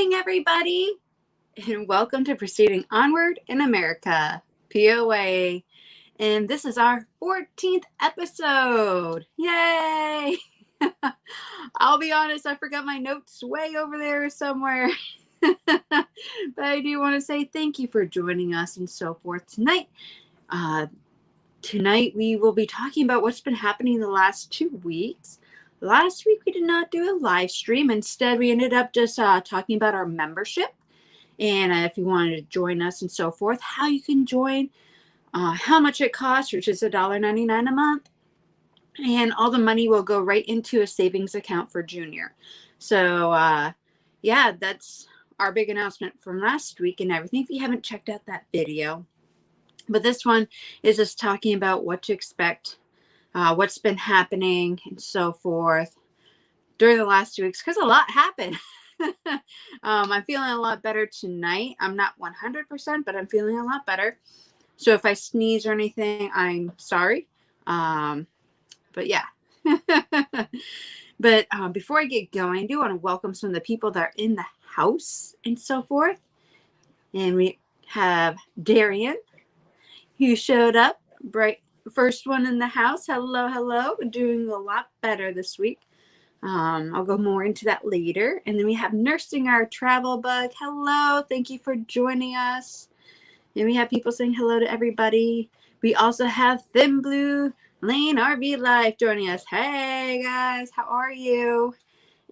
evening, everybody, and welcome to Proceeding Onward in America, POA. And this is our 14th episode. Yay! I'll be honest, I forgot my notes way over there somewhere. But I do want to say thank you for joining us and so forth tonight. Tonight we will be talking about what's been happening the last 2 weeks. Last week we did not do a live stream. Instead, we ended up just talking about our membership. And if you wanted to join us and so forth, how you can join, how much it costs, which is $1.99 a month. And all the money will go right into a savings account for Junior. So, yeah, that's our big announcement from last week and everything. If you haven't checked out that video. But this one is just talking about what to expect, what's been happening and so forth during the last 2 weeks, because a lot happened. I'm feeling a lot better tonight. I'm not 100%, but I'm feeling a lot better. So if I sneeze or anything, I'm sorry. But yeah. But before I get going, I do want to welcome some of the people that are in the house and so forth. And we have Darian, who showed up, first one in the house. Hello, hello. We're doing a lot better this week. I'll go more into that later. And then we have Nursing Our Travel Bug. Hello, thank you for joining us. And we have people saying hello to everybody. We also have Thin Blue Lane RV Life joining us. Hey guys, how are you?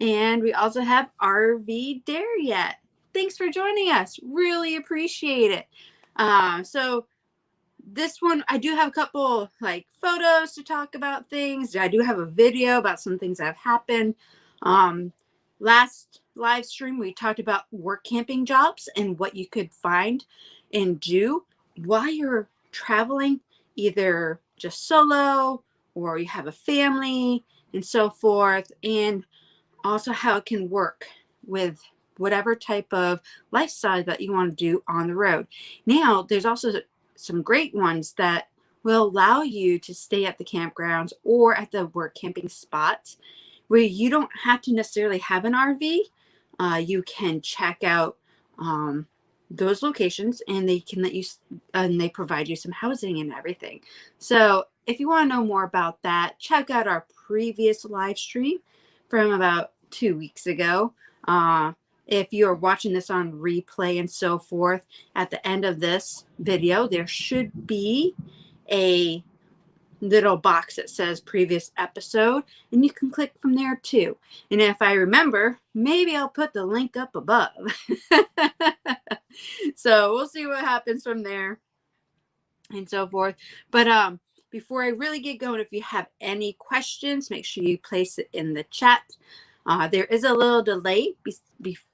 And we also have RV Dare Yet. Thanks for joining us. Really appreciate it. So this one, I do have a couple photos to talk about things. I do have a video about some things that have happened. Last live stream, we talked about work camping jobs and what you could find and do while you're traveling, either just solo or you have a family and so forth, and also how it can work with whatever type of lifestyle that you want to do on the road. Now, there's also some great ones that will allow you to stay at the campgrounds or at the work camping spots where you don't have to necessarily have an RV. You can check out those locations, and they can let you, and they provide you some housing and everything. So if you want to know more about that, check out our previous live stream from about 2 weeks ago. If you're watching this on replay and so forth, at the end of this video, there should be a little box that says previous episode, and you can click from there too. And if I remember, maybe I'll put the link up above. So we'll see what happens from there and so forth. But before I really get going, if you have any questions, make sure you place it in the chat. There is a little delay before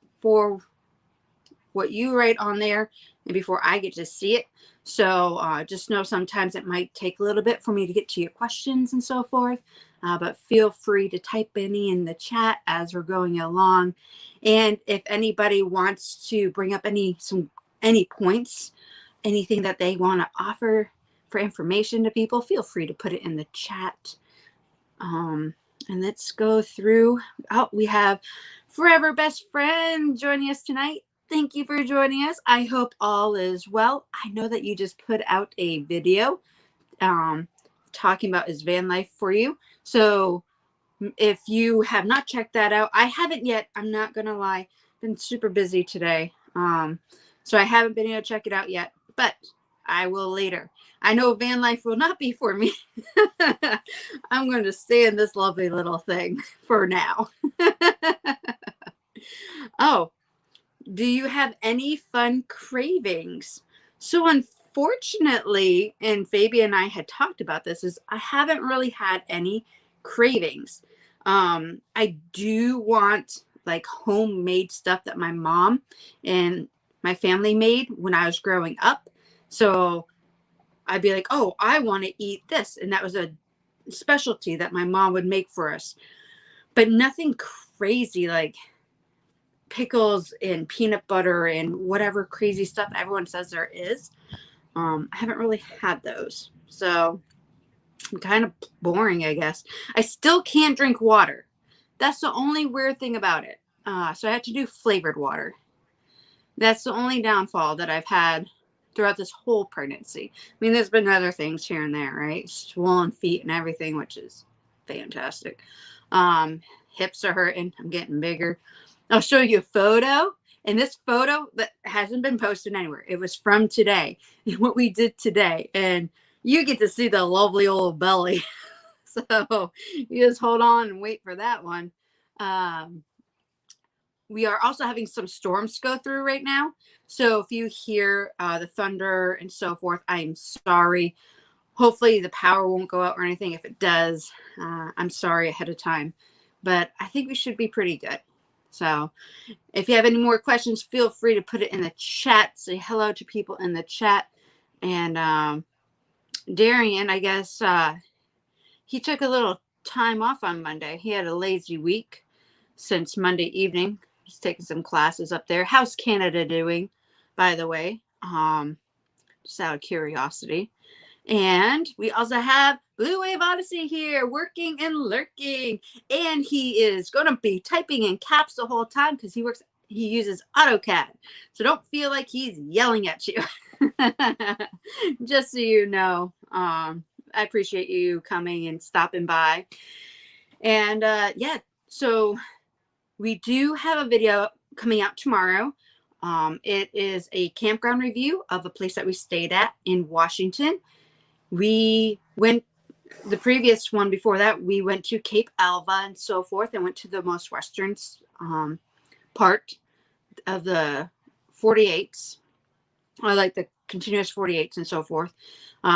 what you write on there and before I get to see it. So just know sometimes it might take a little bit for me to get to your questions and so forth. But feel free to type any in the chat as we're going along. And if anybody wants to bring up any points, anything that they want to offer for information to people, feel free to put it in the chat. And let's go through. Oh, we have Forever Best Friend joining us tonight. Thank you for joining us. I hope all is well. I know that you just put out a video talking about his van life for you. So if you have not checked that out, I haven't yet. I'm not going to lie. Been super busy today. So I haven't been able to check it out yet, but I will later. I know van life will not be for me. I'm going to stay in this lovely little thing for now. Oh, do you have any fun cravings? So unfortunately, and Fabian and I had talked about this, is I haven't really had any cravings. I do want homemade stuff that my mom and my family made when I was growing up. So I'd be like, oh, I want to eat this. And that was a specialty that my mom would make for us. But nothing crazy like pickles and peanut butter and whatever crazy stuff everyone says there is. I haven't really had those. So I'm kind of boring, I guess. I still can't drink water. That's the only weird thing about it. So I have to do flavored water. That's the only downfall that I've had throughout this whole pregnancy. I mean, there's been other things here and there, right? Swollen feet and everything, which is fantastic. Hips are hurting. I'm getting bigger. I'll show you a photo. And this photo that hasn't been posted anywhere. It was from today. What we did today. And you get to see the lovely old belly. So you just hold on and wait for that one. We are also having some storms go through right now. So if you hear the thunder and so forth, I'm sorry. Hopefully the power won't go out or anything. If it does, I'm sorry ahead of time. But I think we should be pretty good. So if you have any more questions, feel free to put it in the chat. Say hello to people in the chat. And Darian, I guess he took a little time off on Monday. He had a lazy week since Monday evening. He's taking some classes up there. How's Canada doing, by the way? Just out of curiosity. And we also have Blue Wave Odyssey here, working and lurking. And he is going to be typing in caps the whole time because he uses AutoCAD. So don't feel like he's yelling at you. Just so you know, I appreciate you coming and stopping by. And yeah, so we do have a video coming out tomorrow. It is a campground review of a place that we stayed at in Washington. We went, the previous one before that, we went to Cape Alva and so forth and went to the most western part of the 48s, or like the continuous 48s and so forth.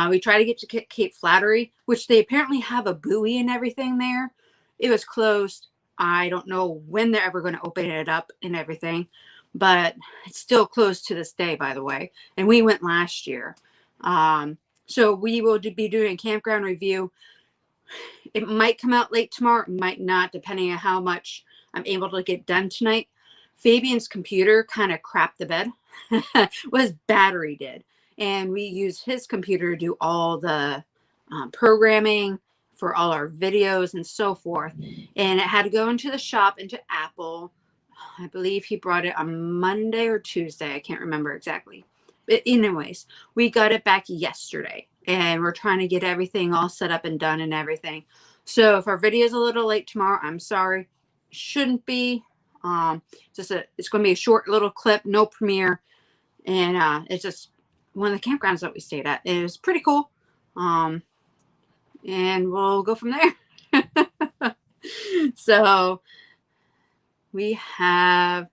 We tried to get to Cape Flattery, which they apparently have a buoy and everything there. It was closed. I don't know when they're ever going to open it up and everything, but it's still closed to this day, by the way. And we went last year. So we will be doing a campground review. It might come out late tomorrow. It might not, depending on how much I'm able to get done tonight. Fabian's computer kind of crapped the bed. Well, his battery did. And we used his computer to do all the programming for all our videos and so forth. And it had to go into the shop, into Apple. I believe he brought it on Monday or Tuesday. I can't remember exactly. But anyways, we got it back yesterday. And we're trying to get everything all set up and done and everything. So if our video is a little late tomorrow, I'm sorry. Shouldn't be. It's going to be a short little clip, no premiere. And it's just one of the campgrounds that we stayed at. It was pretty cool. And we'll go from there. So we have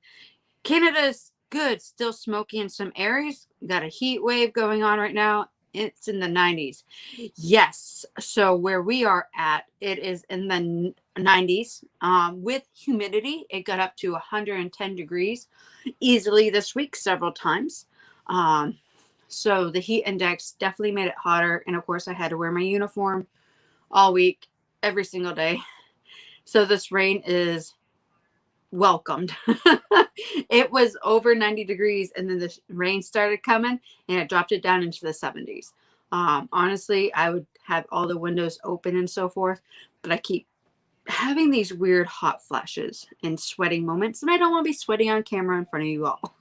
Canada's good, still smoky in some areas. Got a heat wave going on right now. It's in the 90s. Yes. So where we are at, it is in the 90s. With humidity, it got up to 110 degrees easily this week, several times. So the heat index definitely made it hotter. And of course, I had to wear my uniform all week, every single day. So this rain is welcomed. It was over 90 degrees and then the rain started coming and it dropped it down into the 70s. Honestly, I would have all the windows open and so forth, but I keep having these weird hot flashes and sweating moments, and I don't want to be sweating on camera in front of you all.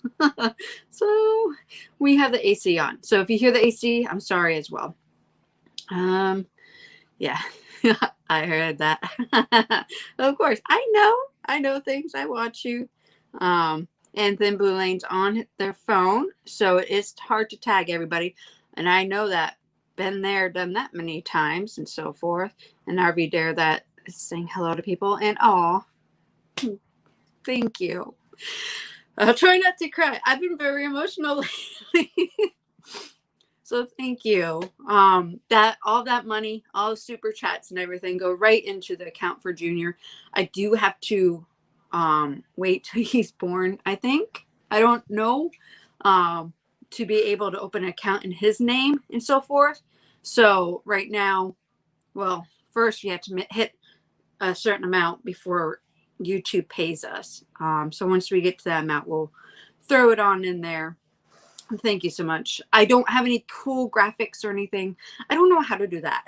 So we have the AC on. So if you hear the AC, I'm sorry as well. Yeah, I heard that. Of course, I know things. I watch you. And then Blue Lane's on their phone, so it is hard to tag everybody. And I know that. Been there, done that many times and so forth. And RV Dare that is saying hello to people. And thank you. I'll try not to cry. I've been very emotional lately. So thank you. That all that money, all the super chats and everything go right into the account for Junior. I do have to wait till he's born, I think. I don't know. To be able to open an account in his name and so forth. So right now, well, first we have to hit a certain amount before YouTube pays us. So once we get to that amount, we'll throw it on in there. Thank you so much. I don't have any cool graphics or anything. I don't know how to do that.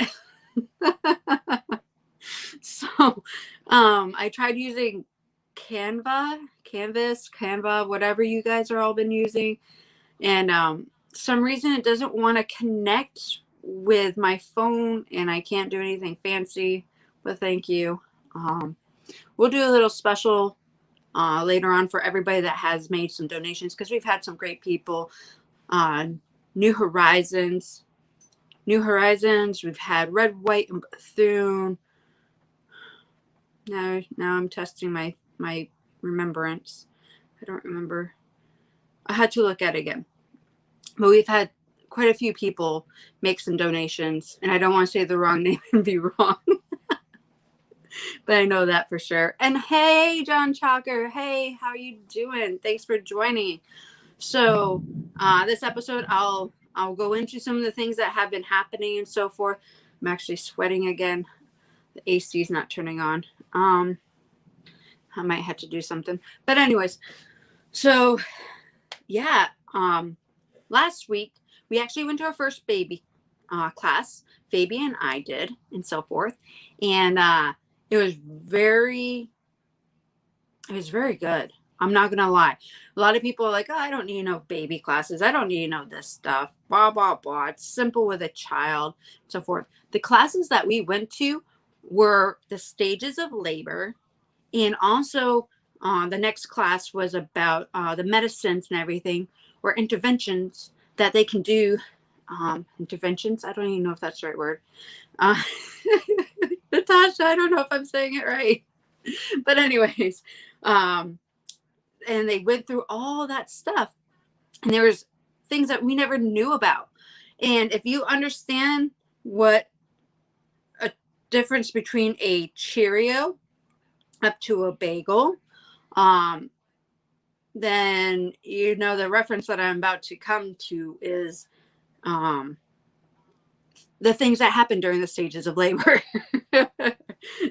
So I tried using Canva, whatever you guys are all been using. And some reason it doesn't want to connect with my phone, and I can't do anything fancy, but thank you. We'll do a little special later on for everybody that has made some donations, because we've had some great people. New Horizons. We've had Red, White, and Bethune. Now I'm testing my remembrance. I don't remember. I had to look at it again. But we've had quite a few people make some donations, and I don't want to say the wrong name and be wrong. But I know that for sure. And hey, John Chalker. Hey, how are you doing? Thanks for joining. So this episode, I'll go into some of the things that have been happening and so forth. I'm actually sweating again. The AC is not turning on. I might have to do something. But anyways, so yeah, last week we actually went to our first baby class. Fabi and I did, and so forth. And it was very good. I'm not going to lie. A lot of people are like, oh, I don't need no baby classes. I don't need to know this stuff. Blah, blah, blah. It's simple with a child, so forth. The classes that we went to were the stages of labor. And also the next class was about the medicines and everything, or interventions that they can do. Interventions? I don't even know if that's the right word. Natasha, I don't know if I'm saying it right. But anyways, and they went through all that stuff. And there was things that we never knew about. And if you understand what a difference between a Cheerio up to a bagel, then you know the reference that I'm about to come to is the things that happen during the stages of labor.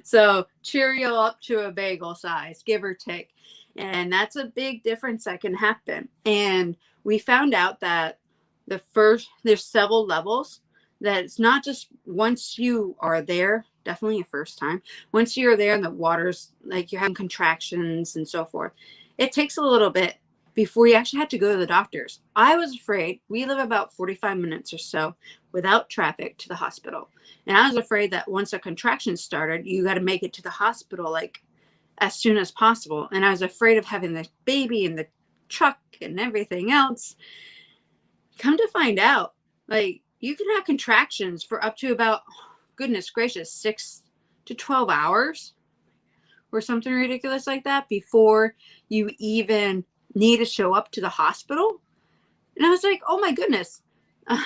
So Cheerio up to a bagel size, give or take. And that's a big difference that can happen. And we found out that there's several levels, that it's not just once you are there, definitely a first time, once you're there and the water's like you're having contractions and so forth, it takes a little bit before you actually have to go to the doctors. I was afraid. We live about 45 minutes or so without traffic to the hospital. And I was afraid that once a contraction started, you got to make it to the hospital like as soon as possible. And I was afraid of having the baby in the truck and everything else. Come to find out, like, you can have contractions for up to about, goodness gracious, 6 to 12 hours or something ridiculous like that before you even need to show up to the hospital. And I was like, oh my goodness. I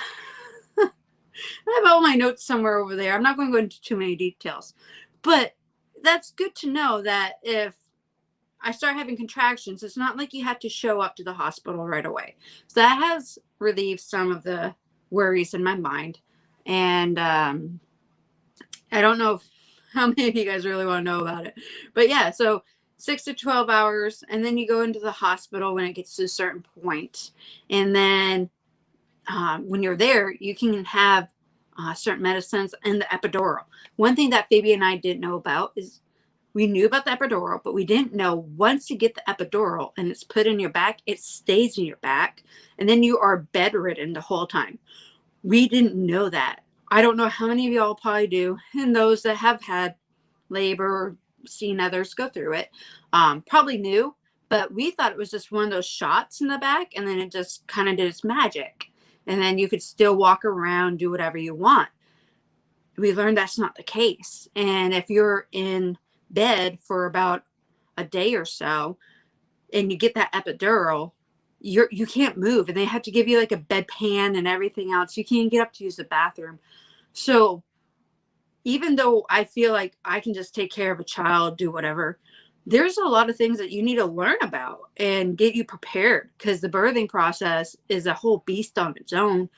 have all my notes somewhere over there. I'm not going to go into too many details, but that's good to know that if I start having contractions, it's not like you have to show up to the hospital right away. So that has relieved some of the worries in my mind. And I don't know how many of you guys really want to know about it, but yeah, so 6 to 12 hours. And then you go into the hospital when it gets to a certain point. And then when you're there, you can have certain medicines and the epidural. One thing that Fabi and I didn't know about is we knew about the epidural, but we didn't know once you get the epidural and it's put in your back, it stays in your back. And then you are bedridden the whole time. We didn't know that. I don't know how many of y'all probably do. And those that have had labor or seen others go through it probably knew. But we thought it was just one of those shots in the back, and then it just kind of did its magic. And then you could still walk around, do whatever you want. We learned that's not the case. And if you're in bed for about a day or so and you get that epidural, you can't move. And they have to give you like a bedpan and everything else. You can't get up to use the bathroom. So even though I feel like I can just take care of a child, do whatever, there's a lot of things that you need to learn about and get you prepared, because the birthing process is a whole beast on its own.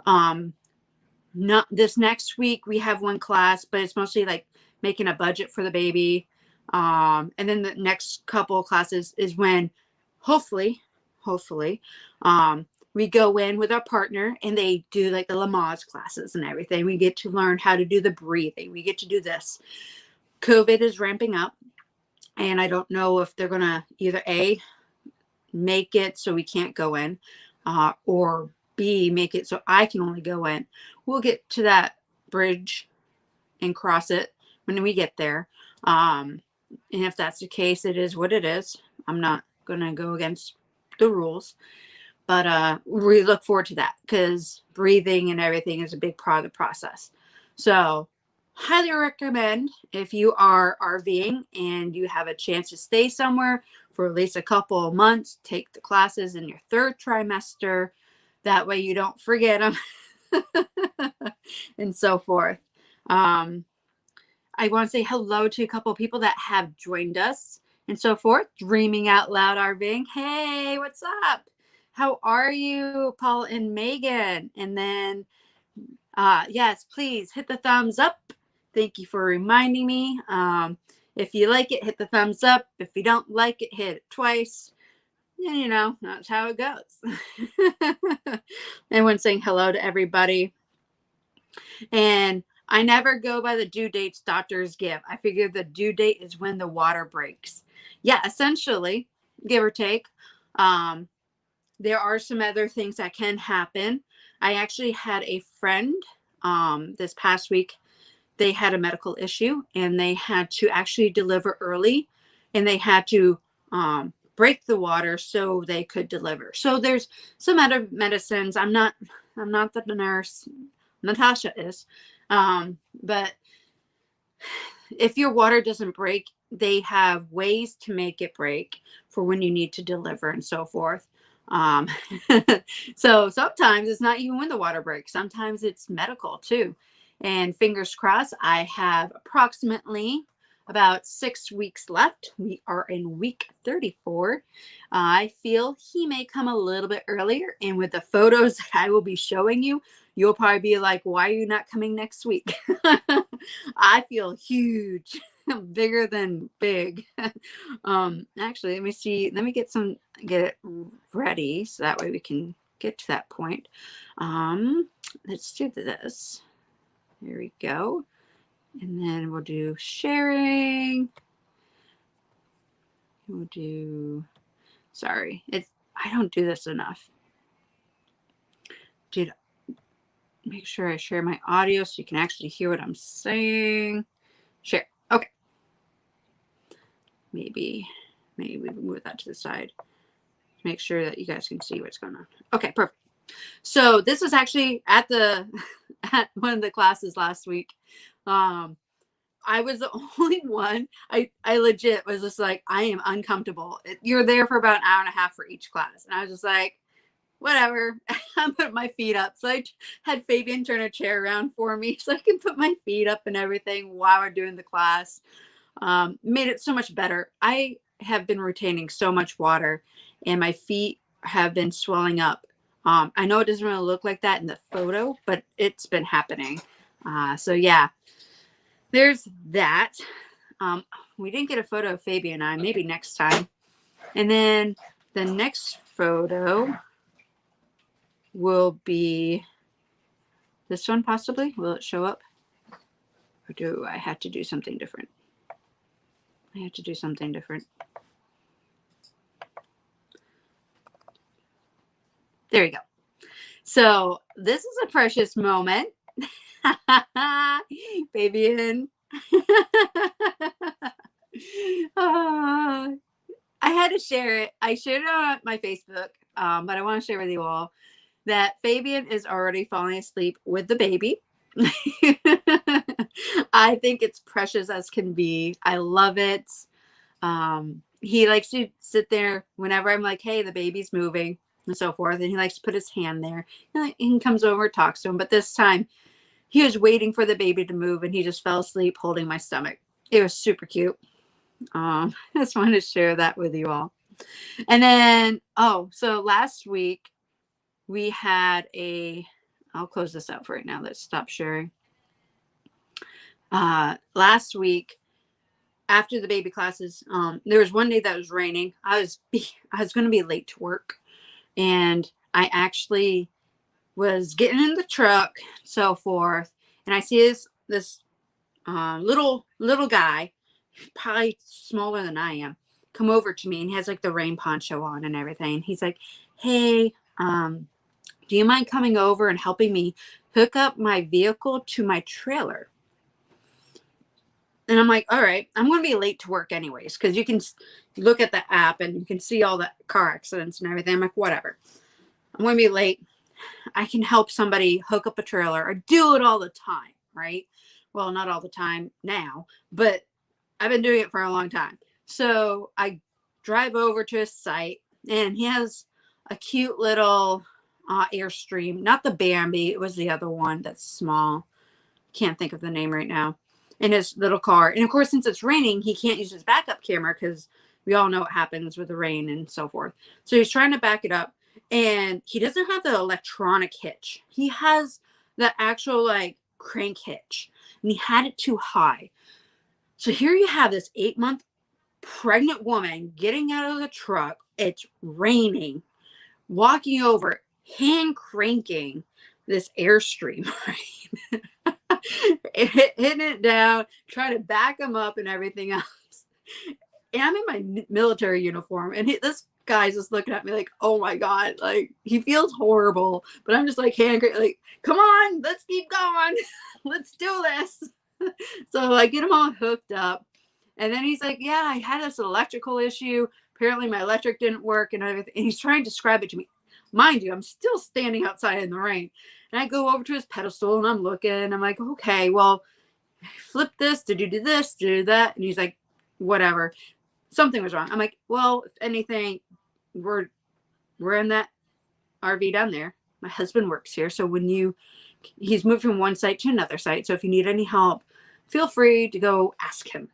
Not this next week, we have one class, but it's mostly like making a budget for the baby. And then the next couple of classes is when hopefully, we go in with our partner and they do like the Lamaze classes and everything. We get to learn how to do the breathing. We get to do this. COVID is ramping up. And I don't know if they're going to either A, make it so we can't go in, or B, make it so I can only go in. We'll get to that bridge and cross it when we get there. And if that's the case, it is what it is. I'm not going to go against the rules. But we look forward to that because breathing and everything is a big part of the process. So highly recommend if you are RVing and you have a chance to stay somewhere for at least a couple of months, take the classes in your third trimester. That way you don't forget them and so forth. I want to say hello to a couple of people that have joined us and so forth. Dreaming Out Loud RVing. Hey, what's up? How are you, Paul and Megan? And then, yes, please hit the thumbs up. Thank you for reminding me. If you like it, hit the thumbs up. If you don't like it, hit it twice. Yeah, you know, that's how it goes. Everyone's saying hello to everybody. And I never go by the due dates doctors give. I figure the due date is when the water breaks. Yeah, essentially, give or take. There are some other things that can happen. I actually had a friend this past week. They had a medical issue and they had to actually deliver early, and they had to break the water so they could deliver. So there's some other medicines. I'm not the nurse. Natasha is. But if your water doesn't break, they have ways to make it break for when you need to deliver and so forth. So sometimes it's not even when the water breaks. Sometimes it's medical too. And fingers crossed, I have approximately about 6 weeks left. We are in week 34. I feel he may come a little bit earlier. And with the photos that I will be showing you, you'll probably be like, why are you not coming next week? I feel huge, bigger than big. Actually, let me see. Let me get it ready so that way we can get to that point. Let's do this. Here we go. And then we'll do sharing. We'll do, sorry, I don't do this enough. Make sure I share my audio so you can actually hear what I'm saying. Share. Okay. Maybe we move that to the side. Make sure that you guys can see what's going on. Okay, perfect. So this was actually at one of the classes last week. I was the only one. I legit was just like, I am uncomfortable. You're there for about an hour and a half for each class. And I was just like, whatever. I put my feet up. So I had Fabian turn a chair around for me so I can put my feet up and everything while we're doing the class. Made it so much better. I have been retaining so much water and my feet have been swelling up. I know it doesn't really look like that in the photo, but it's been happening. So yeah, there's that. We didn't get a photo of Fabian and I, maybe next time. And then the next photo will be this one possibly. Will it show up? Or do I have to do something different? I have to do something different. There you go. So this is a precious moment. Fabian. I had to share it. I shared it on my Facebook, but I want to share with you all that Fabian is already falling asleep with the baby. I think it's precious as can be. I love it. He likes to sit there whenever I'm like, hey, the baby's moving and so forth. And he likes to put his hand there. And he comes over, talks to him. But this time he was waiting for the baby to move and he just fell asleep holding my stomach. It was super cute. I just wanted to share that with you all. And then, so last week we had I'll close this out for right now. Let's stop sharing. Last week, after the baby classes, there was one day that was raining. I was going to be late to work, and I actually was getting in the truck, so forth, and I see this little guy probably smaller than I am, come over to me, and he has like the rain poncho on and everything. And he's like, hey, do you mind coming over and helping me hook up my vehicle to my trailer? And I'm like, all right, I'm going to be late to work anyways, because you can look at the app and you can see all the car accidents and everything. I'm like, whatever. I'm going to be late. I can help somebody hook up a trailer. I do it all the time, right? Well, not all the time now, but I've been doing it for a long time. So I drive over to his site, and he has a cute little Airstream, not the Bambi. It was the other one that's small. Can't think of the name right now. In his little car. And of course, since it's raining, he can't use his backup camera because we all know what happens with the rain and so forth. So he's trying to back it up, and he doesn't have the electronic hitch. He has the actual like crank hitch, and he had it too high. So here you have this 8-month pregnant woman getting out of the truck. It's raining, walking over, hand cranking this Airstream, right? Hitting it down, trying to back him up and everything else. And I'm in my military uniform, and this guy's just looking at me like, oh my God, like he feels horrible. But I'm just like, like, come on, let's keep going. Let's do this. So I get him all hooked up. And then he's like, yeah, I had this electrical issue. Apparently my electric didn't work and everything. And he's trying to describe it to me. Mind you, I'm still standing outside in the rain. And I go over to his pedestal, and I'm looking. I'm like, okay, well, flip this. Did you do this? Did you do that? And he's like, whatever. Something was wrong. I'm like, well, if anything, we're in that RV down there. My husband works here. So he's moved from one site to another site. So if you need any help, feel free to go ask him.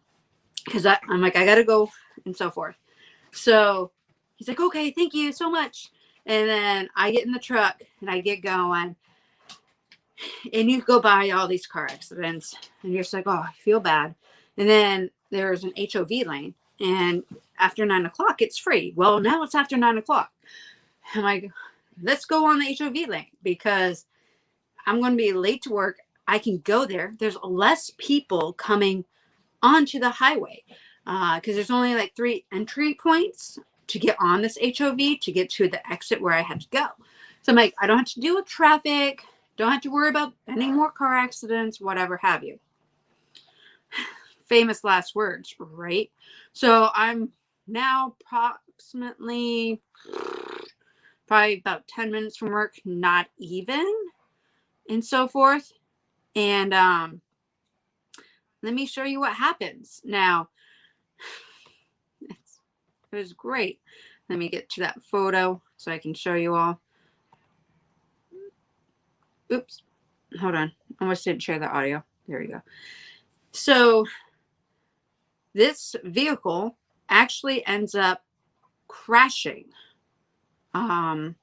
Because I'm like, I got to go and so forth. So he's like, okay, thank you so much. And then I get in the truck and I get going. And you go by all these car accidents and you're just like, oh, I feel bad. And then there's an HOV lane. And after 9 o'clock, it's free. Well, now it's after 9 o'clock. I'm like, let's go on the HOV lane because I'm going to be late to work. I can go there. There's less people coming onto the highway because there's only like 3 entry points to get on this HOV to get to the exit where I had to go. So I'm like, I don't have to deal with traffic. Don't have to worry about any more car accidents, whatever have you. Famous last words, right? So I'm now approximately probably about 10 minutes from work, not even, and so forth. And let me show you what happens. Now, it was great. Let me get to that photo so I can show you all. Oops, hold on. Almost didn't share the audio. There you go. So this vehicle actually ends up crashing. I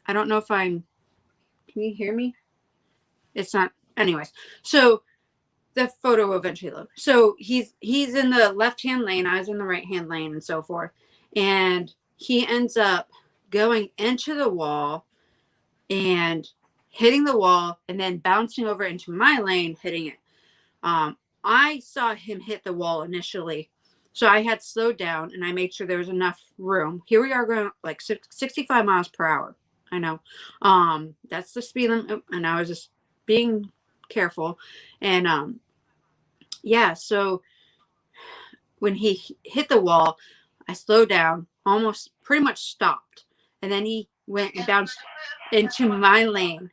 don't know if can you hear me? It's not, anyways. So the photo will eventually load. So he's in the left-hand lane. I was in the right-hand lane and so forth. And he ends up going into the wall and hitting the wall and then bouncing over into my lane, hitting it. I saw him hit the wall initially. So I had slowed down and I made sure there was enough room. Here we are going like 65 miles per hour. I know. That's the speed limit. And I was just being careful. And yeah, so when he hit the wall, I slowed down, almost pretty much stopped. And then he went and bounced into my lane.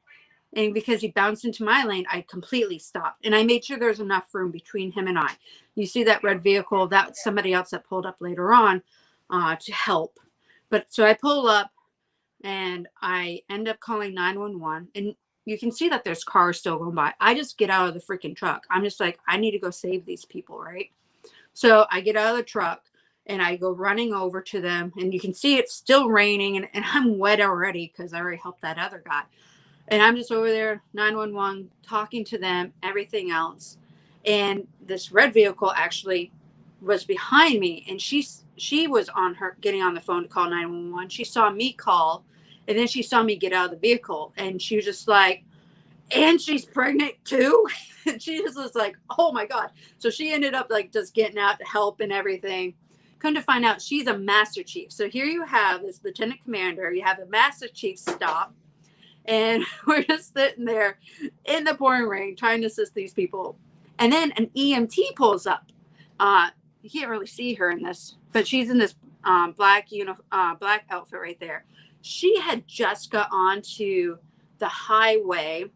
And because he bounced into my lane, I completely stopped. And I made sure there's enough room between him and I. You see that red vehicle? That's somebody else that pulled up later on to help. But so I pull up and I end up calling 911. And you can see that there's cars still going by. I just get out of the freaking truck. I'm just like, I need to go save these people, right? So I get out of the truck and I go running over to them. And you can see it's still raining. And I'm wet already because I already helped that other guy. And I'm just over there, 911, talking to them, everything else. And this red vehicle actually was behind me. And she was on her getting on the phone to call 911. She saw me call. And then she saw me get out of the vehicle. And she was just like, and she's pregnant too. And she just was like, oh my God. So she ended up like just getting out to help and everything. Come to find out, she's a Master Chief. So here you have this Lieutenant Commander, you have a Master Chief stop, and we're just sitting there in the pouring rain trying to assist these people. And then an EMT pulls up. You can't really see her in this, but she's in this black outfit right there. She had just got onto the highway,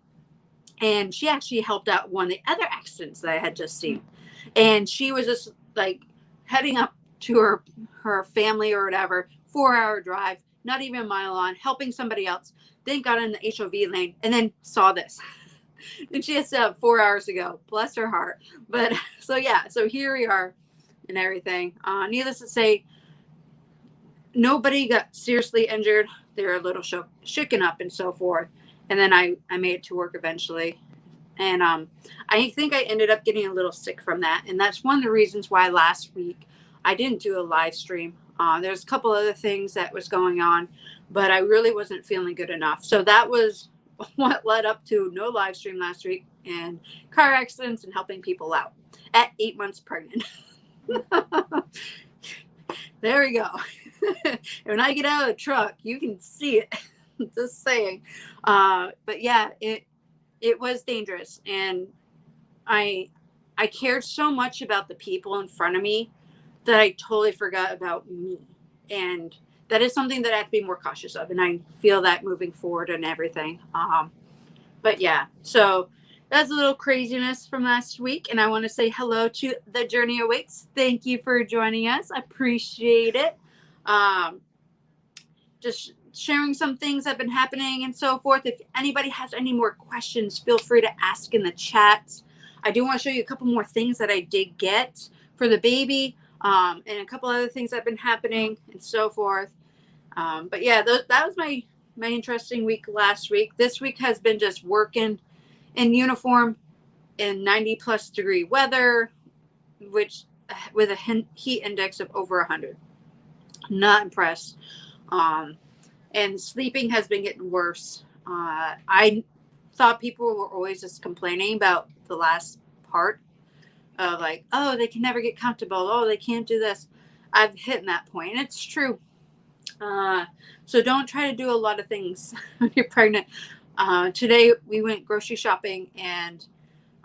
and she actually helped out one of the other accidents that I had just seen. And she was just like heading up to her family or whatever, 4-hour drive, not even a mile on, helping somebody else. Then got in the HOV lane and then saw this. And she has to have 4 hours to go. Bless her heart. But so yeah, so here we are and everything. Needless to say, nobody got seriously injured. They were a little shaken up and so forth. And then I made it to work eventually. And I think I ended up getting a little sick from that. And that's one of the reasons why last week I didn't do a live stream. There's a couple other things that was going on, but I really wasn't feeling good enough. So that was what led up to no live stream last week and car accidents and helping people out at 8 months pregnant. There we go. When I get out of the truck, you can see it. Just saying. But yeah, it was dangerous, and I cared so much about the people in front of me that I totally forgot about me. And that is something that I have to be more cautious of, and I feel that moving forward and everything. But yeah, so that's a little craziness from last week, and I want to say hello to The Journey Awaits. Thank you for joining us. I appreciate it. Just sharing some things that have been happening and so forth. If anybody has any more questions, feel free to ask in the chat. I do want to show you a couple more things that I did get for the baby, and a couple other things that have been happening and so forth. But yeah, that was my interesting week last week. This week has been just working in uniform in 90+ degree weather, which with a heat index of over 100. Not impressed. And sleeping has been getting worse. I thought people were always just complaining about the last part of like, oh, they can never get comfortable. Oh, they can't do this. I've hit that point, and it's true. So don't try to do a lot of things when you're pregnant. Today we went grocery shopping, and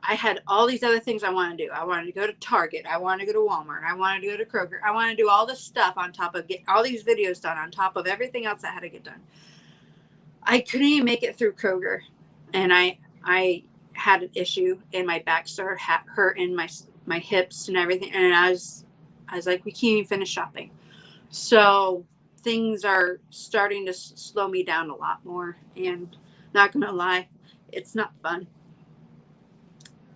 I had all these other things I wanted to do. I wanted to go to Target. I wanted to go to Walmart. I wanted to go to Kroger. I wanted to do all this stuff on top of get all these videos done on top of everything else that had to get done. I couldn't even make it through Kroger, and I had an issue, and my back started hurting, my hips and everything, and I was like, we can't even finish shopping. So things are starting to slow me down a lot more, and not gonna lie, it's not fun.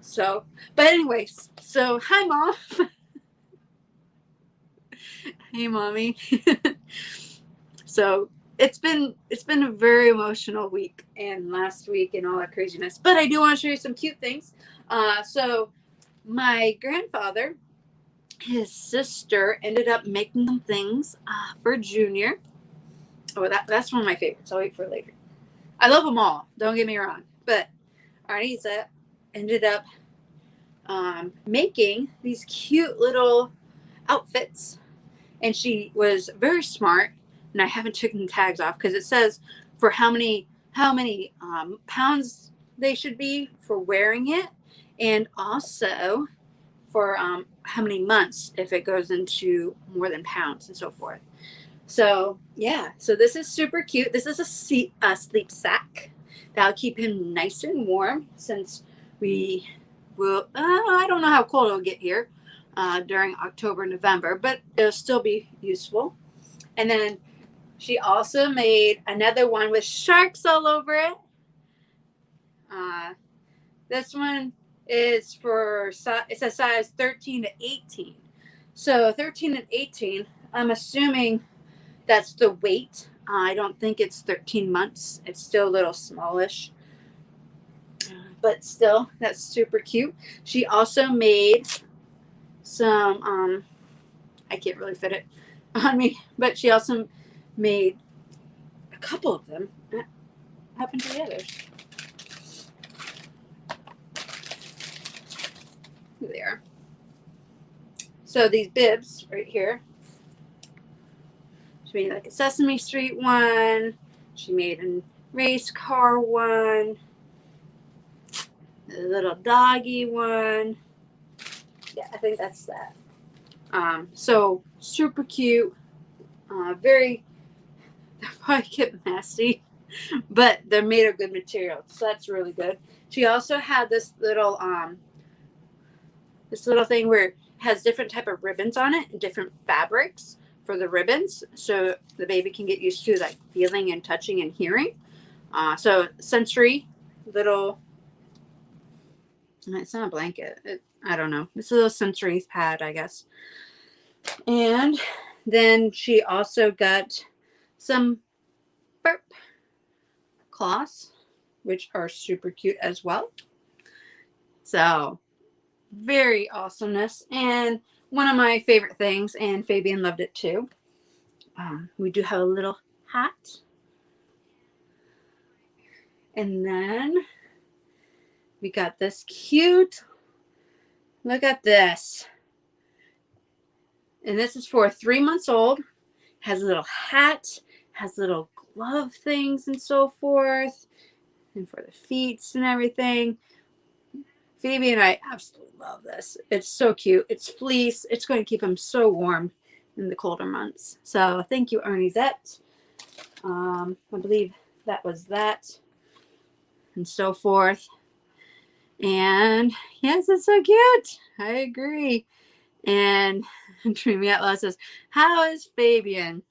So, but anyways, so hi Mom. Hey Mommy. So it's been a very emotional week and last week and all that craziness, but I do want to show you some cute things. So my grandfather, his sister ended up making them things for Junior. Oh, that's one of my favorites. I'll wait for later. I love them all, don't get me wrong, but Arnisa ended up making these cute little outfits, and she was very smart, and I haven't taken the tags off because it says for how many pounds they should be for wearing it, and also for how many months if it goes into more than pounds and so forth. So yeah, so this is super cute. This is a sleep sack that'll keep him nice and warm, since we will, I don't know how cold it'll get here during October, November, but it'll still be useful. And then she also made another one with sharks all over it. This one is for, it's a size 13 to 18. So 13 and 18, I'm assuming that's the weight. I don't think it's 13 months. It's still a little smallish. But still, that's super cute. She also made some, I can't really fit it on me, but she also made a couple of them. What happened to the others? Here they are. So these bibs right here. She made like a Sesame Street one. She made a race car one. A little doggy one. Yeah, I think that's that. So super cute. Very, they'll probably get nasty, but they're made of good material, so that's really good. She also had this little thing where it has different type of ribbons on it and different fabrics for the ribbons, so the baby can get used to like feeling and touching and hearing. So sensory little, it's not a blanket. I don't know. It's a little sensory pad, I guess. And then she also got some burp cloths, which are super cute as well. So very awesomeness, and one of my favorite things, and Fabian loved it too. We do have a little hat, and then we got this cute, look at this, and this is for 3 months old. Has a little hat, has little glove things and so forth, and for the feet and everything. Phoebe and I absolutely love this. It's so cute. It's fleece. It's going to keep him so warm in the colder months. So thank you, Erniezette. I believe that was that, and so forth. And yes, it's so cute. I agree. And Dreamy Out Loud says, "How is Fabian?"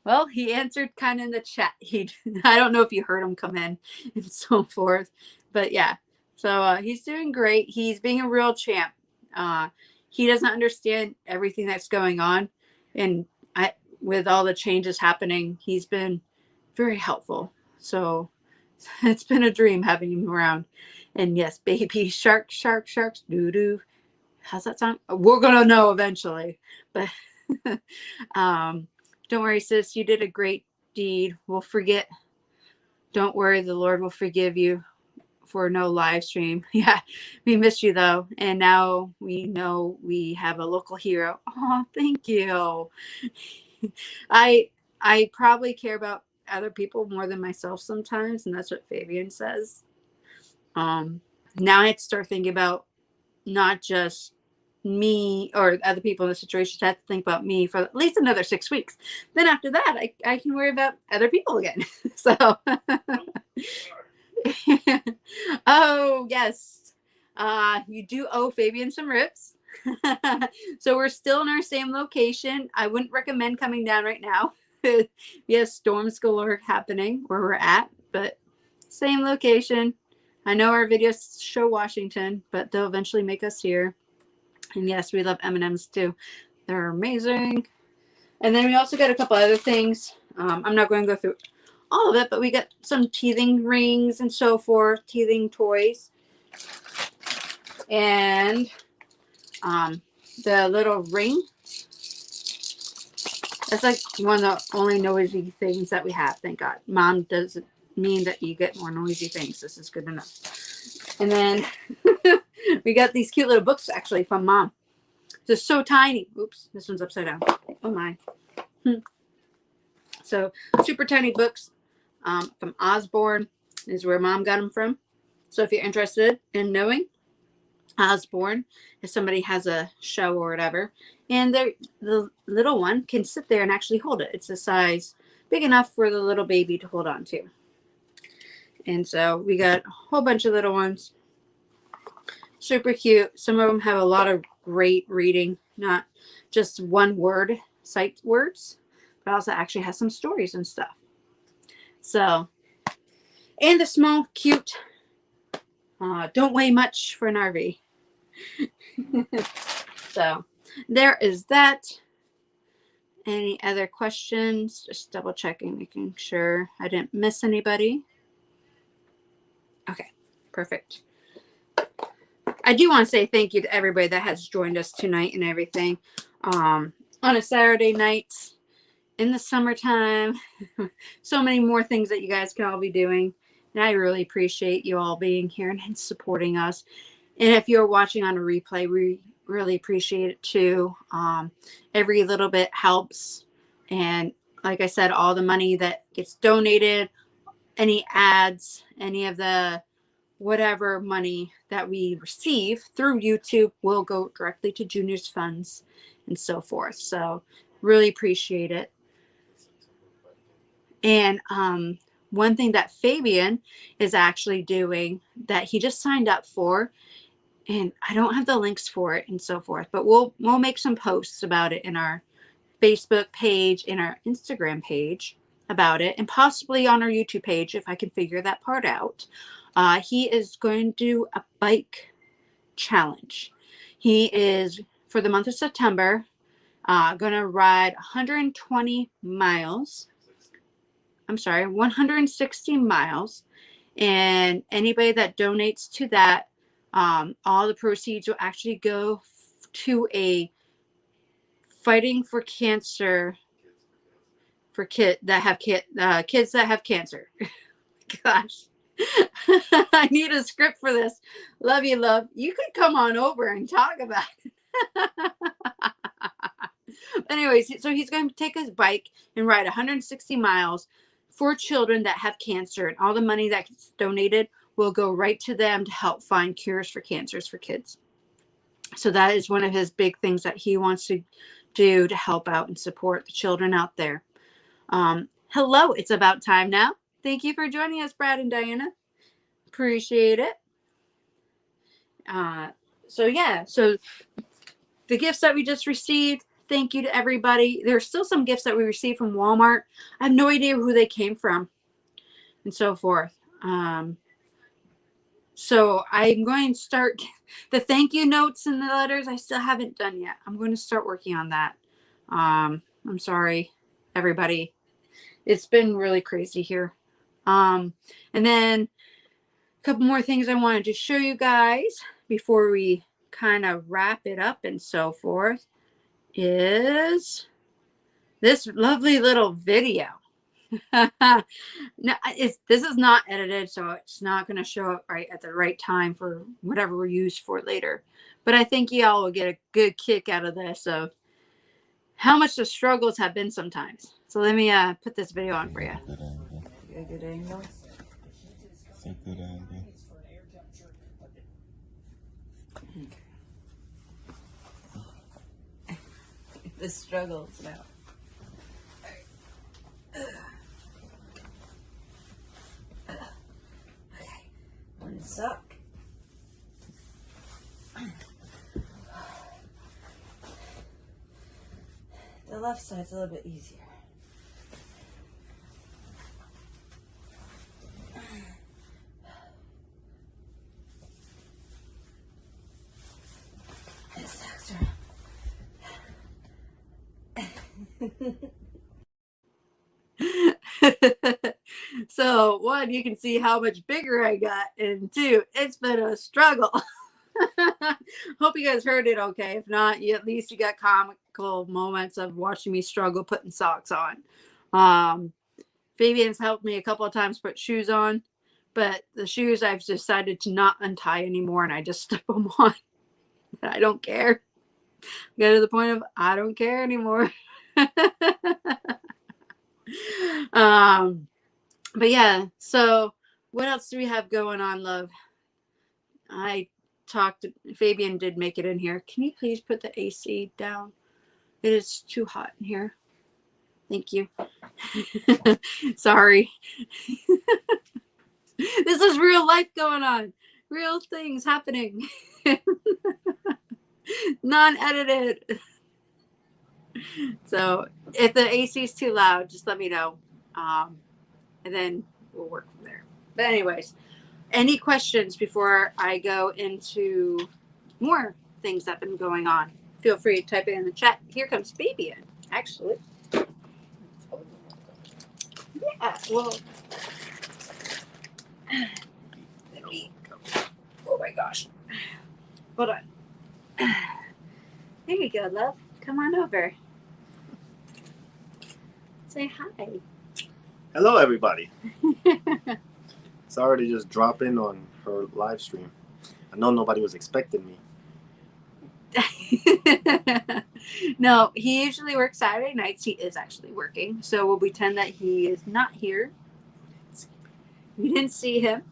Well, he answered kind of in the chat. I don't know if you heard him come in and so forth, but yeah. So he's doing great. He's being a real champ. He doesn't understand everything that's going on, and with all the changes happening, he's been very helpful. So it's been a dream having him around. And yes, baby sharks, doo doo. How's that sound? We're gonna know eventually, but don't worry, sis. You did a great deed. We'll forget. Don't worry, the Lord will forgive you for no live stream. Yeah, we missed you though, and now we know we have a local hero. Oh, thank you. I probably care about other people more than myself sometimes, and that's what Fabian says. Now I have to start thinking about not just me or other people in the situation. I have to think about me for at least another 6 weeks. Then after that, I can worry about other people again. So, oh yes, you do owe Fabian some ribs. So we're still in our same location. I wouldn't recommend coming down right now. We have storms galore happening where we're at, but same location. I know our videos show Washington, but they'll eventually make us here. And yes, we love M&Ms too. They're amazing. And then we also got a couple other things. I'm not going to go through all of it, but we got some teething rings and so forth, teething toys. And the little ring. That's like one of the only noisy things that we have, thank God. Mom doesn't mean that you get more noisy things. This is good enough. And then we got these cute little books actually from Mom. They're so tiny. Oops, this one's upside down. Oh my. So super tiny books from Osborne is where Mom got them from. So if you're interested in knowing, Osborne, if somebody has a show or whatever, and the little one can sit there and actually hold it. It's a size big enough for the little baby to hold on to. And so we got a whole bunch of little ones. Super cute. Some of them have a lot of great reading, not just one word, sight words, but also actually has some stories and stuff. So, and the small, cute, don't weigh much for an RV. So, there is that. Any other questions? Just double checking, making sure I didn't miss anybody. Okay, perfect. I do want to say thank you to everybody that has joined us tonight and everything. On a Saturday night in the summertime. So many more things that you guys can all be doing. And I really appreciate you all being here and supporting us. And if you're watching on a replay, we really appreciate it too. Every little bit helps. And like I said, all the money that gets donated, any ads, any of the whatever money that we receive through YouTube will go directly to Junior's funds and so forth. So really appreciate it. And one thing that Fabian is actually doing that he just signed up for, and I don't have the links for it and so forth, but we'll make some posts about it in our Facebook page, in our Instagram page about it, and possibly on our YouTube page if I can figure that part out. He is going to do a bike challenge. He is, for the month of September, going to ride 120 miles. I'm sorry, 160 miles. And anybody that donates to that, all the proceeds will actually go to a fighting for cancer for kids that have cancer. Gosh. I need a script for this. Love you, love. You could come on over and talk about it. Anyways, so he's going to take his bike and ride 160 miles for children that have cancer, and all the money that's donated will go right to them to help find cures for cancers for kids. So that is one of his big things that he wants to do to help out and support the children out there. Hello, it's about time now. Thank you for joining us, Brad and Diana. Appreciate it. So the gifts that we just received, thank you to everybody. There's still some gifts that we received from Walmart. I have no idea who they came from and so forth. So I'm going to start the thank you notes and the letters. I still haven't done yet. I'm going to start working on that. I'm sorry, everybody. It's been really crazy here. And then a couple more things I wanted to show you guys before we kind of wrap it up and so forth is this lovely little video. No, this is not edited, so it's not going to show up right at the right time for whatever we're used for later. But I think y'all will get a good kick out of this of how much the struggles have been sometimes. So let me put this video on for you. A good angle. It's a good angle. The struggles now. Okay, one suck. The left side's a little bit easier. So one, you can see how much bigger I got, and two, it's been a struggle. Hope you guys heard it okay. If not, at least you got comical moments of watching me struggle putting socks on. Fabian's helped me a couple of times put shoes on, but the shoes I've decided to not untie anymore, and I just slip them on. I don't care. Get to the point of I don't care anymore. But yeah, so what else do we have going on, love? Fabian did make it in here. Can you please put the AC down? It is too hot in here. Thank you. Sorry. This is real life going on. Real things happening. Non-edited. So if the AC is too loud, just let me know. And then we'll work from there. But anyways, any questions before I go into more things that have been going on? Feel free to type it in the chat. Here comes Fabian, actually. Yeah, well, let me go. Oh my gosh. Hold on. There you go, love. Come on over. Say hi. Hello, everybody. Sorry to just drop in on her live stream. I know nobody was expecting me. No, he usually works Saturday nights. He is actually working, so we'll pretend that he is not here. You didn't see him.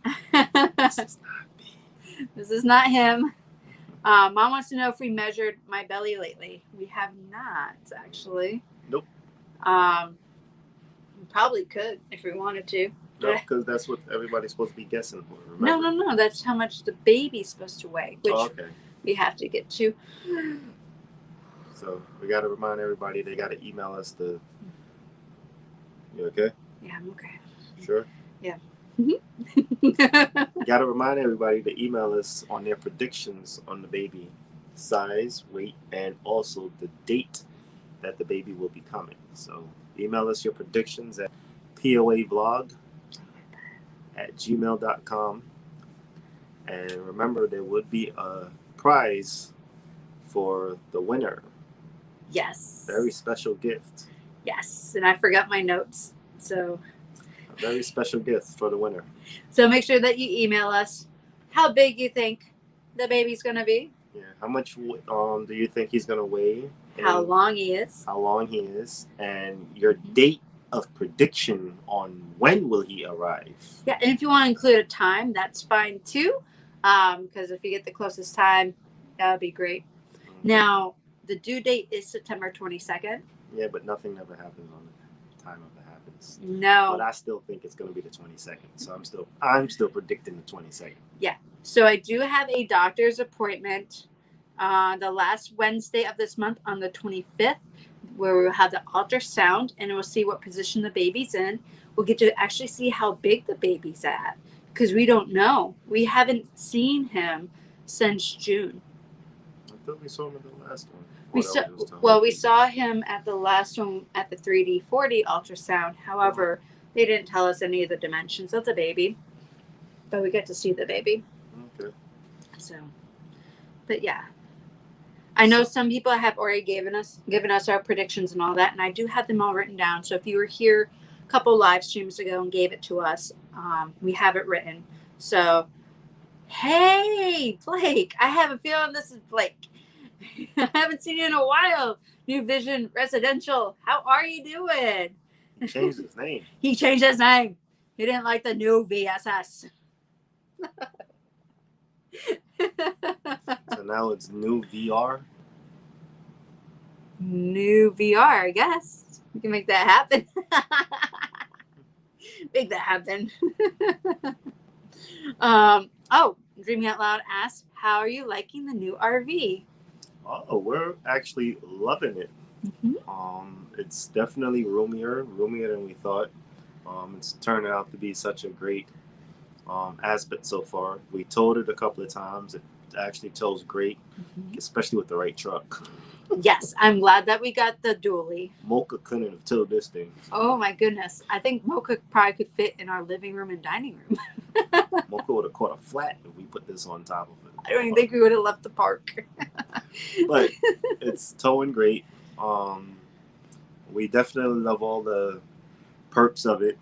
This is not me. This is not him. Mom wants to know if we measured my belly lately. We have not, actually. Nope. We probably could if we wanted to. No, because that's what everybody's supposed to be guessing for. Remember? No. That's how much the baby's supposed to weigh, which okay. we have to get to. So we got to remind everybody they got to email us the. You okay? Yeah, I'm okay. Sure. Yeah. Got to remind everybody to email us on their predictions on the baby size, weight, and also the date that the baby will be coming. So email us your predictions at POA Vlog at gmail.com. And remember, there would be a prize for the winner. Yes. Very special gift. Yes. And I forgot my notes. So A very special gift for the winner. So make sure that you email us how big you think the baby's going to be. Yeah. How much do you think he's going to weigh? How long he is. How long he is. And your date of prediction on when will he arrive. Yeah. And if you want to include a time, that's fine too. Because if you get the closest time, that would be great. Mm-hmm. Now, the due date is September 22nd. Yeah, but nothing ever happens on the time of it happens. No. But I still think it's going to be the 22nd. So I'm still predicting the 22nd. Yeah. So I do have a doctor's appointment the last Wednesday of this month on the 25th, where we'll have the ultrasound and we'll see what position the baby's in. We'll get to actually see how big the baby's at because we don't know. We haven't seen him since June. I thought we saw him at the last one. We saw him at the last one at the 3D/4D ultrasound. However, they didn't tell us any of the dimensions of the baby, but we get to see the baby. Okay. So, but yeah, I know some people have already given us our predictions and all that, and I do have them all written down. So if you were here a couple live streams ago and gave it to us, we have it written. So, hey, Blake, I have a feeling this is Blake. I haven't seen you in a while. New Vision Residential. How are you doing? He changed his name. He changed his name. He didn't like the new VSS. So now it's new VR. New VR, I guess. We can make that happen. Make that happen. Dreaming Out Loud asks, how are you liking the new RV? Oh, we're actually loving it. Mm-hmm. It's definitely roomier than we thought. It's turned out to be such a great aspect so far. We towed it a couple of times. It actually tows great, especially with the right truck. Yes, I'm glad that we got the dually. Mocha couldn't have towed this thing. Oh my goodness. I think Mocha probably could fit in our living room and dining room. Mocha would have caught a flat if we put this on top of it. I don't even think we would have left the park. But it's towing great. We definitely love all the perks of it.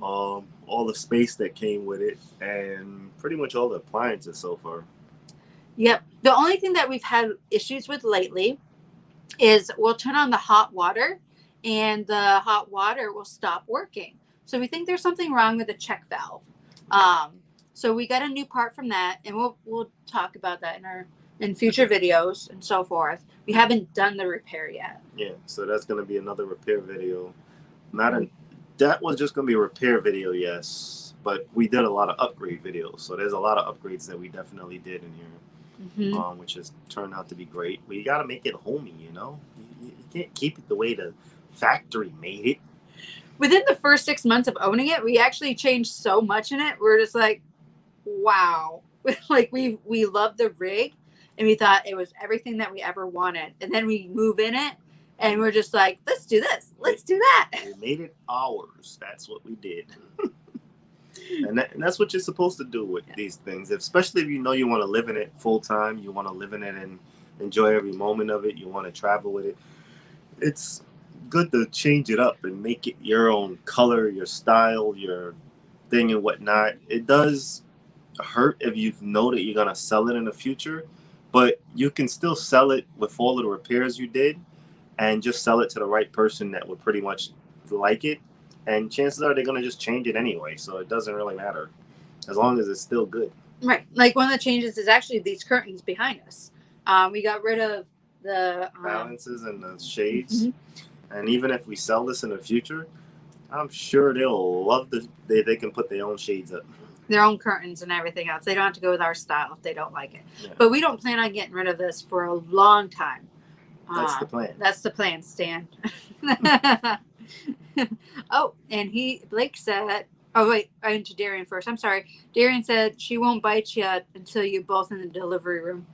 All the space that came with it, and pretty much all the appliances so far. Yep. The only thing that we've had issues with lately is we'll turn on the hot water and the hot water will stop working. So we think there's something wrong with the check valve. So we got a new part from that, and we'll talk about that in future videos and so forth. We haven't done the repair yet. Yeah, so that's going to be another repair video. That was just going to be a repair video, yes, but we did a lot of upgrade videos. So there's a lot of upgrades that we definitely did in here, which has turned out to be great. But you got to make it homey, you know? You can't keep it the way the factory made it. Within the first 6 months of owning it, we actually changed so much in it. We're just like, wow. Like we loved the rig, and we thought it was everything that we ever wanted. And then we move in it, and we're just like, let's do this. Let's do that. We made it ours. That's what we did. And that's what you're supposed to do with these things, especially if you know you want to live in it full time. You want to live in it and enjoy every moment of it. You want to travel with it. It's good to change it up and make it your own color, your style, your thing and whatnot. It does hurt if you know that you're gonna sell it in the future, but you can still sell it with all of the repairs you did, and just sell it to the right person that would pretty much like it. And chances are they're gonna just change it anyway, so it doesn't really matter as long as it's still good. Right. Like one of the changes is actually these curtains behind us. We got rid of the balances and the shades. And even if we sell this in the future, I'm sure they'll love they can put their own shades up. Their own curtains and everything else. They don't have to go with our style if they don't like it. Yeah. But we don't plan on getting rid of this for a long time. That's the plan. That's the plan, Stan. Oh, and Blake said, oh wait, I went to Darian first. I'm sorry. Darian said she won't bite you until you're both in the delivery room.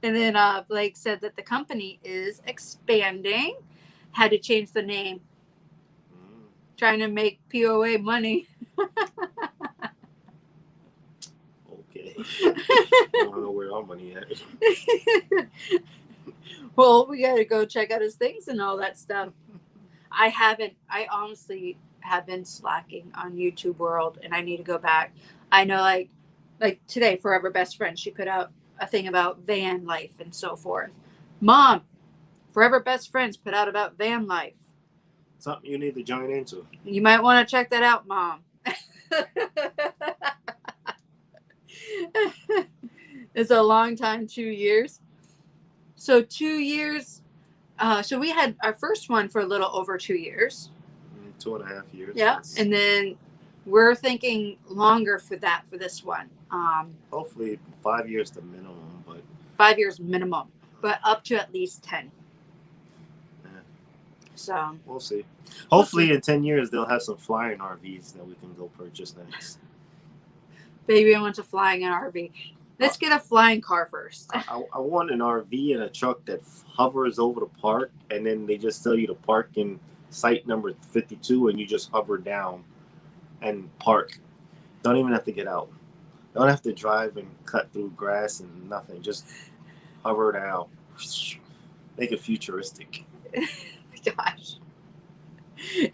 And then Blake said that the company is expanding. Had to change the name. Trying to make POA money. Okay. I don't know where our money at. Well, we got to go check out his things and all that stuff. I honestly have been slacking on YouTube World, and I need to go back. I know, like today, Forever Best Friend, she put out a thing about van life and so forth. Mom, Forever Best Friends put out about van life. Something you need to join into. You might want to check that out, Mom. It's a long time, 2 years. So 2 years. So we had our first one for a little over 2 years. 2.5 years. Yeah. And then we're thinking longer for this one. Hopefully 5 years the minimum, but 5 years minimum, but up to at least 10. Yeah. So we'll see. Hopefully in 10 years they'll have some flying RVs that we can go purchase next. Baby, I want to flying an RV. Let's get a flying car first. I want an RV and a truck that hovers over the park, and then they just tell you to park in site number 52, and you just hover down and park. Don't even have to get out. Don't have to drive and cut through grass and nothing. Just hover down. Make it futuristic. Gosh.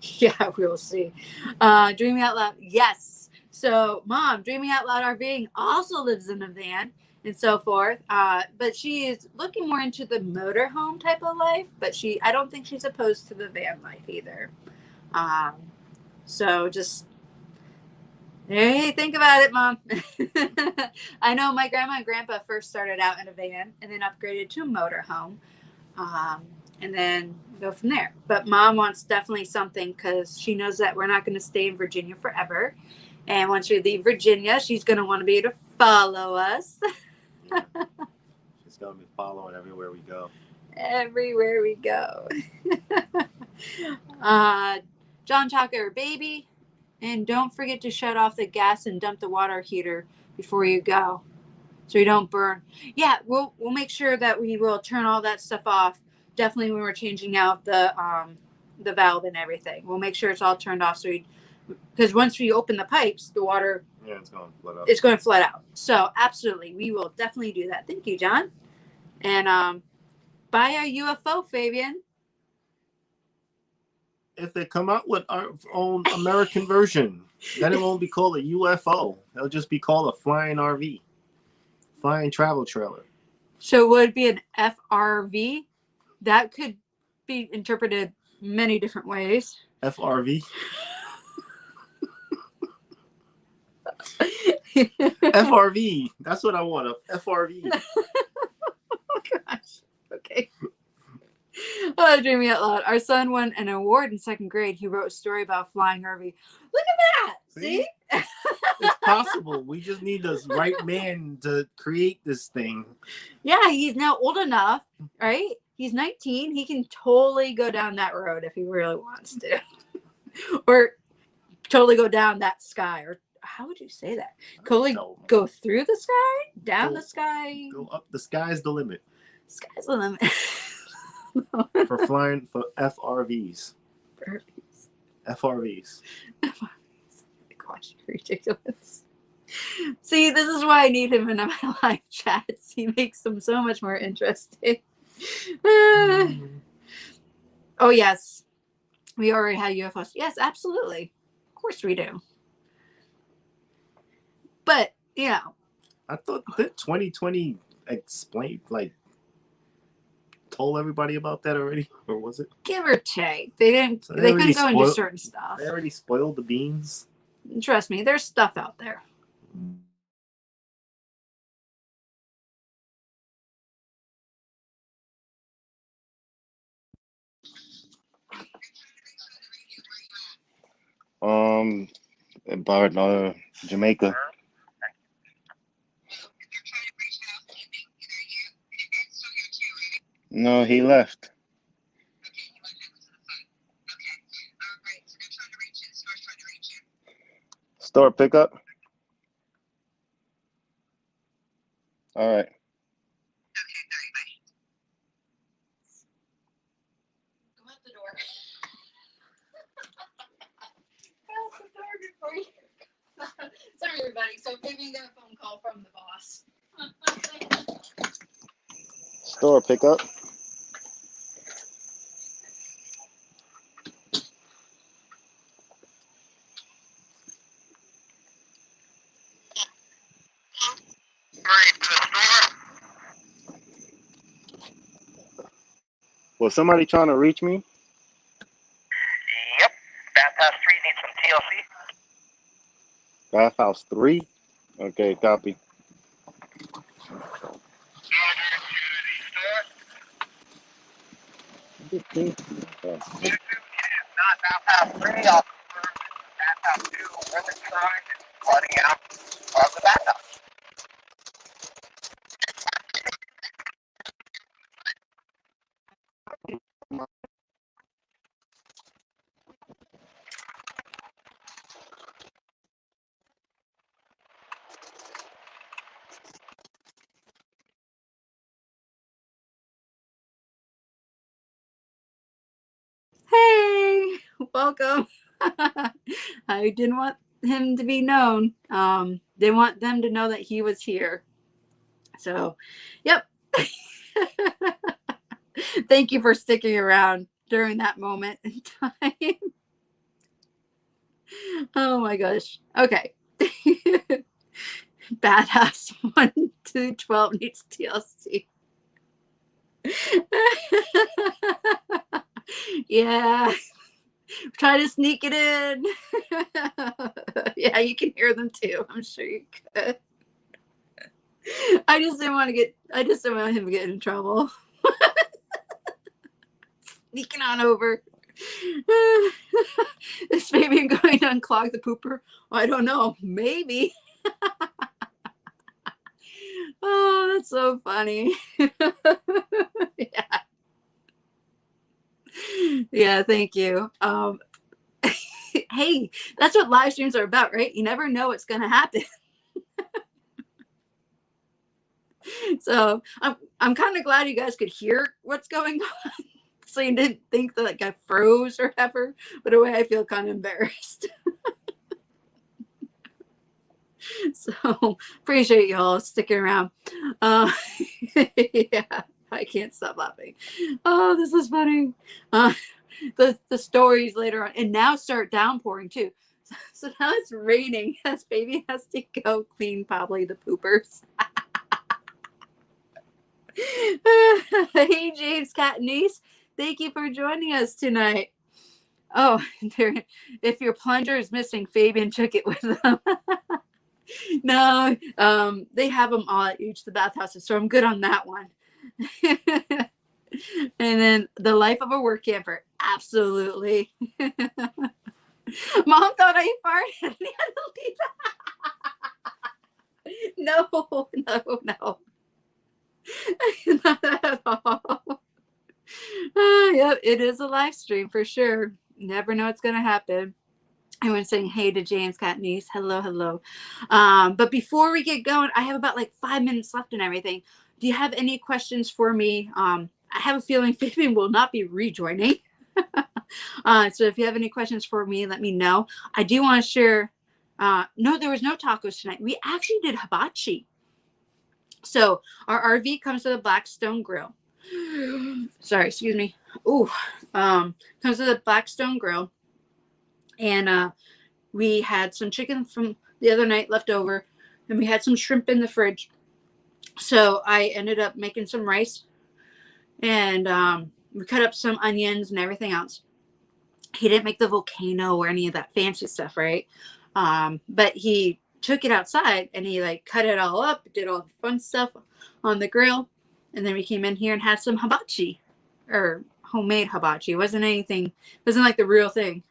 Yeah, we'll see. Dreaming Out Loud. Yes. So, Mom, Dreaming Out Loud RVing also lives in a van and so forth. But she is looking more into the motorhome type of life. But I don't think she's opposed to the van life either. So just, hey, think about it, Mom. I know my grandma and grandpa first started out in a van and then upgraded to a motorhome. And then go from there. But Mom wants definitely something because she knows that we're not going to stay in Virginia forever. And once we leave Virginia, she's going to want to be able to follow us. Yeah. She's going to be following everywhere we go. Everywhere we go. John Tucker, baby. And don't forget to shut off the gas and dump the water heater before you go, so you don't burn. Yeah, we'll make sure that we will turn all that stuff off. Definitely when we're changing out the valve and everything. We'll make sure it's all turned off because once we open the pipes, the water it's going to flood out. It's going to flood out. So absolutely, we will definitely do that. Thank you, John. And buy our UFO, Fabian. If they come out with our own American version, then it won't be called a UFO. It'll just be called a flying RV, flying travel trailer. So would it be an FRV? That could be interpreted many different ways. FRV? FRV. That's what I want, a FRV. Oh, gosh. Okay. Oh, Dreaming Out Loud. Our son won an award in second grade. He wrote a story about flying RV. Look at that. See? It's possible. We just need the right man to create this thing. Yeah, he's now old enough, right? He's 19. He can totally go down that road if he really wants to. Or totally go down that sky. Or how would you say that? Totally go through the sky? Down the sky? Go up. The sky's the limit. Sky's the limit. For flying, for FRVs. FRVs. Gosh, ridiculous. See, this is why I need him in my live chats. He makes them so much more interesting. Oh, yes. We already had UFOs. Yes, absolutely. Of course we do. But, you know. I thought that 2020 explained, like, told everybody about that already, or was it? Give or take. They didn't. So they couldn't go into certain stuff. They already spoiled the beans. Trust me, there's stuff out there. About Jamaica. No, he left. Store pickup. All right. Go out the door. Go out the door before you. Sorry, everybody. So Vivian got a phone call from the boss. Store pickup. Was somebody trying to reach me? Yep. Bathhouse 3 needs some TLC. Bathhouse 3? Okay, copy. It is not Bathhouse 3. I'll confirm Bathhouse 2 women's side is flooding out of the bathhouse. Hey, welcome. I didn't want him to be known. Didn't want them to know that he was here. So, yep. Thank you for sticking around during that moment in time. Oh my gosh. Okay. Badass 1 to 12 needs TLC. Yeah. Try to sneak it in. Yeah, you can hear them too. I'm sure you could. I just didn't want him to get in trouble. Sneaking on over. Is Fabian going to unclog the pooper? I don't know. Maybe. Oh, that's so funny. Yeah. Yeah, thank you. Hey, that's what live streams are about, right? You never know what's going to happen. So I'm kind of glad you guys could hear what's going on. So you didn't think that like I froze or whatever, but in a way I feel kind of embarrassed. So appreciate y'all sticking around. Yeah, I can't stop laughing. Oh, this is funny. The stories later on, and now start downpouring too. So now it's raining as baby has to go clean probably the poopers. Hey, James, Cat and Niece, thank you for joining us tonight. Oh, if your plunger is missing, Fabian took it with them. No, they have them all at each of the bathhouses, so I'm good on that one. And then the life of a work camper, absolutely. Mom thought I farted. No, no. Not at all. Yep, it is a live stream for sure. Never know what's going to happen. Everyone's saying hey to James, Cat Niece. Hello, hello. But before we get going, I have about like 5 minutes left and everything. Do you have any questions for me? I have a feeling Fabian will not be rejoining. So if you have any questions for me, let me know. I do want to share. No, there was no tacos tonight. We actually did hibachi. So our RV comes with a Blackstone grill. Sorry, excuse me. Ooh, comes with a Blackstone grill. And we had some chicken from the other night left over, and we had some shrimp in the fridge. So I ended up making some rice, and we cut up some onions and everything else. He didn't make the volcano or any of that fancy stuff, right? But he took it outside and he like cut it all up, did all the fun stuff on the grill, and then we came in here and had some hibachi, or homemade hibachi. It wasn't anything, it wasn't like the real thing.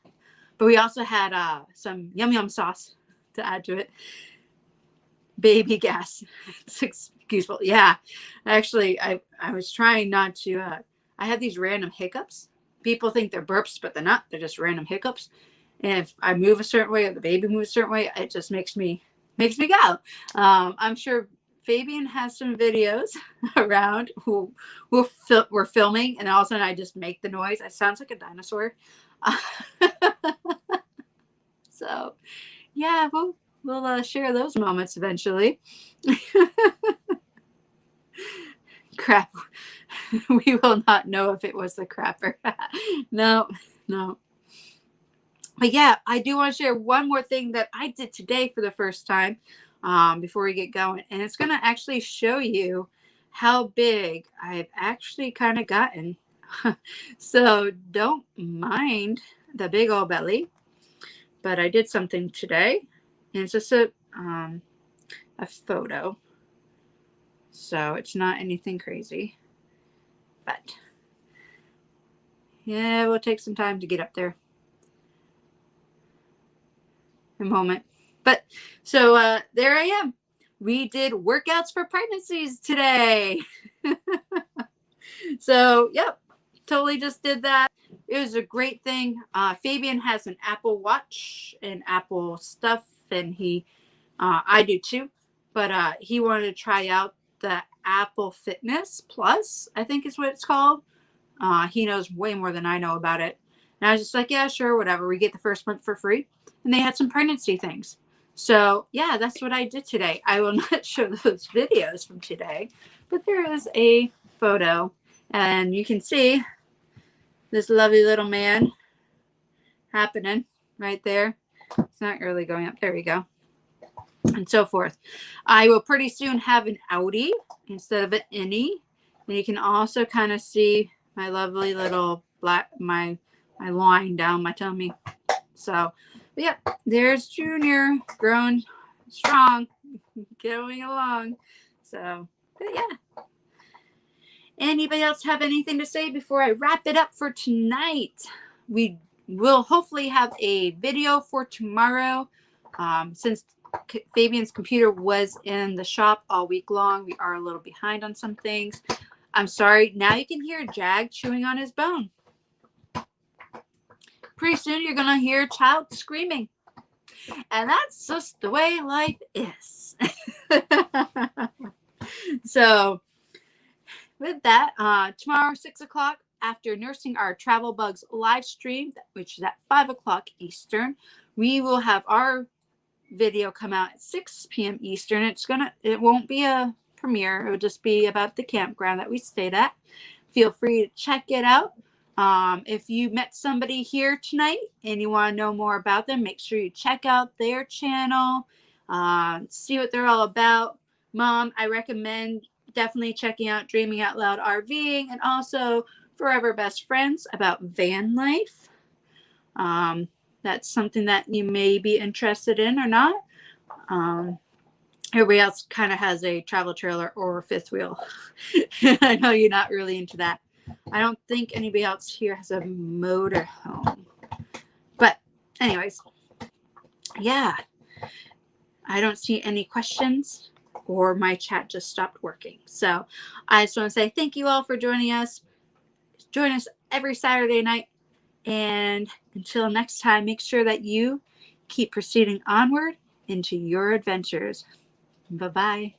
But we also had some yum yum sauce to add to it. Baby gas. It's excusable. Yeah. Actually, I was trying not to. I had these random hiccups. People think they're burps, but they're not. They're just random hiccups. And if I move a certain way or the baby moves a certain way, it just makes me go. I'm sure Fabian has some videos around who we're filming, and all of a sudden I just make the noise. It sounds like a dinosaur. So, yeah, we'll share those moments eventually. Crap. We will not know if it was the crapper. No. But yeah, I do want to share one more thing that I did today for the first time before we get going. And it's going to actually show you how big I've actually kind of gotten. So don't mind the big old belly. But I did something today. And it's just a photo. So it's not anything crazy. But yeah, it will take some time to get up there. A moment. But so there I am. We did workouts for pregnancies today. So yep, totally just did that. It was a great thing. Fabian has an Apple Watch and Apple stuff, and I do too, but he wanted to try out the Apple Fitness Plus, I think is what it's called. He knows way more than I know about it. And I was just like, yeah, sure, whatever. We get the first month for free. And they had some pregnancy things. So yeah, that's what I did today. I will not show those videos from today, but there is a photo, and you can see this lovely little man happening right there. It's not really going up. There we go. And so forth. I will pretty soon have an outie instead of an innie. And you can also kind of see my lovely little my line down my tummy. So, but yeah, there's Junior, grown strong, going along. So, but yeah. Anybody else have anything to say before I wrap it up for tonight? We will hopefully have a video for tomorrow. Since Fabian's computer was in the shop all week long, we are a little behind on some things. I'm sorry. Now you can hear Jag chewing on his bone. Pretty soon you're going to hear a child screaming. And that's just the way life is. So with that, tomorrow, 6 o'clock, after nursing our travel bugs live stream, which is at 5 o'clock Eastern, we will have our video come out at 6 p.m. Eastern. It won't be a premiere. It will just be about the campground that we stayed at. Feel free to check it out. If you met somebody here tonight and you want to know more about them, make sure you check out their channel, see what they're all about. Mom, I recommend definitely checking out Dreaming Out Loud RVing, and also Forever Best Friends about van life. That's something that you may be interested in or not. Everybody else kind of has a travel trailer or a fifth wheel. I know you're not really into that. I don't think anybody else here has a motor home. But anyways, yeah. I don't see any questions, or my chat just stopped working. So I just want to say thank you all for joining us. Join us every Saturday night. And until next time, make sure that you keep proceeding onward into your adventures. Bye-bye.